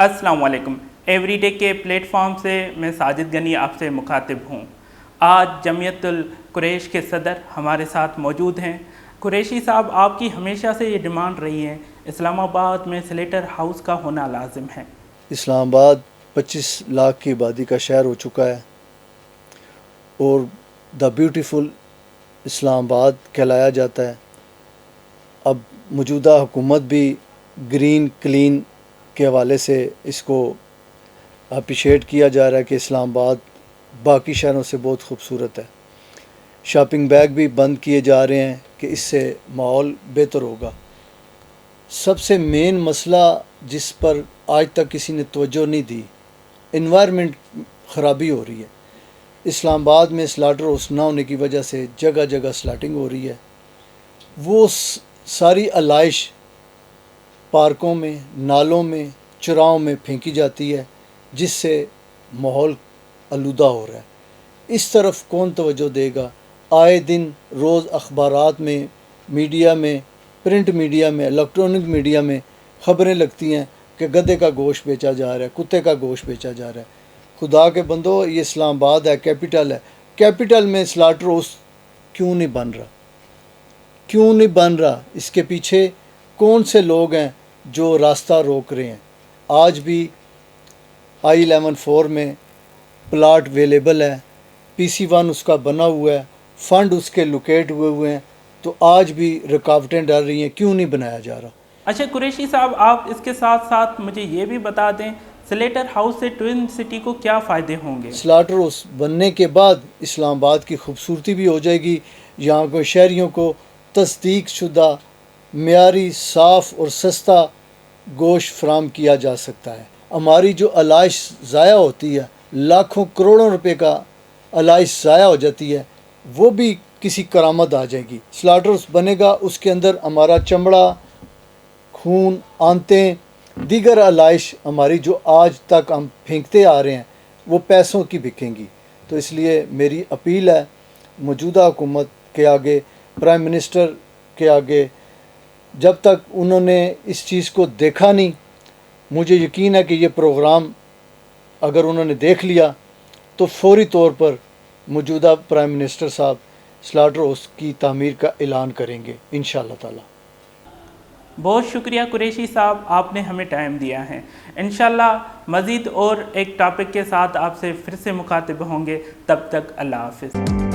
अस्सलाम वालेकुम। Every day के प्लेटफॉर्म से मैं साजिद गनी आपसे मुखातिब हूँ। आज जमीयतुल कुरैश के सदर हमारे साथ मौजूद हैं। कुरैशी साहब, आपकी हमेशा से ये डिमांड रही है इस्लामाबाद में स्लेटर हाउस का होना लाजिम है। इस्लामाबाद 25 लाख की आबादी का शहर हो चुका है और द ब्यूटीफुल इस्लामाबाद कहलाया जाता है। अब मौजूदा हुकूमत भी ग्रीन क्लीन के हवाले से इसको अप्रिशिएट किया जा रहा है कि इस्लामाबाद बाकी शहरों से बहुत खूबसूरत है। शॉपिंग बैग भी बंद किए जा रहे हैं कि इससे माहौल बेहतर होगा। सबसे मेन मसला जिस पर आज तक किसी ने तवज्जो नहीं दी, एनवायरनमेंट ख़राबी हो रही है। इस्लामाबाद में स्लाटर हाउस ना होने की वजह से जगह जगह स्लाटिंग हो रही है। वो सारी आलाइश पार्कों में, नालों में, चौराहों में फेंकी जाती है, जिससे माहौल आलूदा हो रहा है। इस तरफ कौन तवज्जो देगा? आए दिन रोज़ अखबारात में, मीडिया में, प्रिंट मीडिया में, इलेक्ट्रॉनिक मीडिया में ख़बरें लगती हैं कि गधे का गोश्त बेचा जा रहा है, कुत्ते का गोश्त बेचा जा रहा है। खुदा के बंदो, ये इस्लामाबाद है, कैपिटल है। कैपिटल में स्लाटर हाउस क्यों नहीं बन रहा? क्यों नहीं बन रहा? इसके पीछे कौन से लोग हैं जो रास्ता रोक रहे हैं? आज भी I-11-4 में प्लाट अवेलेबल है, PC-1 उसका बना हुआ है, फ़ंड उसके लोकेट हुए हैं, तो आज भी रुकावटें डल रही हैं। क्यों नहीं बनाया जा रहा? अच्छा कुरैशी साहब, आप इसके साथ साथ मुझे ये भी बता दें, स्लेटर हाउस से ट्विन सिटी को क्या फ़ायदे होंगे? स्लाटर हाउस बनने के बाद इस्लामाबाद की खूबसूरती भी हो जाएगी। यहाँ के शहरियों को तस्दीक शुदा, मेयारी, साफ़ और सस्ता गोश्त फराम किया जा सकता है। हमारी जो अलाइश ज़ाया होती है, लाखों करोड़ों रुपए का अलाइश ज़ाया हो जाती है, वो भी किसी करामत आ जाएगी। स्लाटर हाउस बनेगा, उसके अंदर हमारा चमड़ा, खून, आंतें, दीगर अलाइश हमारी जो आज तक हम फेंकते आ रहे हैं, वो पैसों की बिकेंगी। तो इसलिए मेरी अपील है मौजूदा हुकूमत के आगे, प्राइम मिनिस्टर के आगे, जब तक उन्होंने इस चीज़ को देखा नहीं, मुझे यकीन है कि ये प्रोग्राम अगर उन्होंने देख लिया तो फौरी तौर पर मौजूदा प्राइम मिनिस्टर साहब स्लाटर हाउस की तामीर का ऐलान करेंगे इंशाअल्लाह ताला। बहुत शुक्रिया कुरैशी साहब, आपने हमें टाइम दिया है। इंशाअल्लाह मज़ीद और एक टॉपिक के साथ आपसे फिर से मुखातिब होंगे। तब तक अल्लाह हाफ़िज़।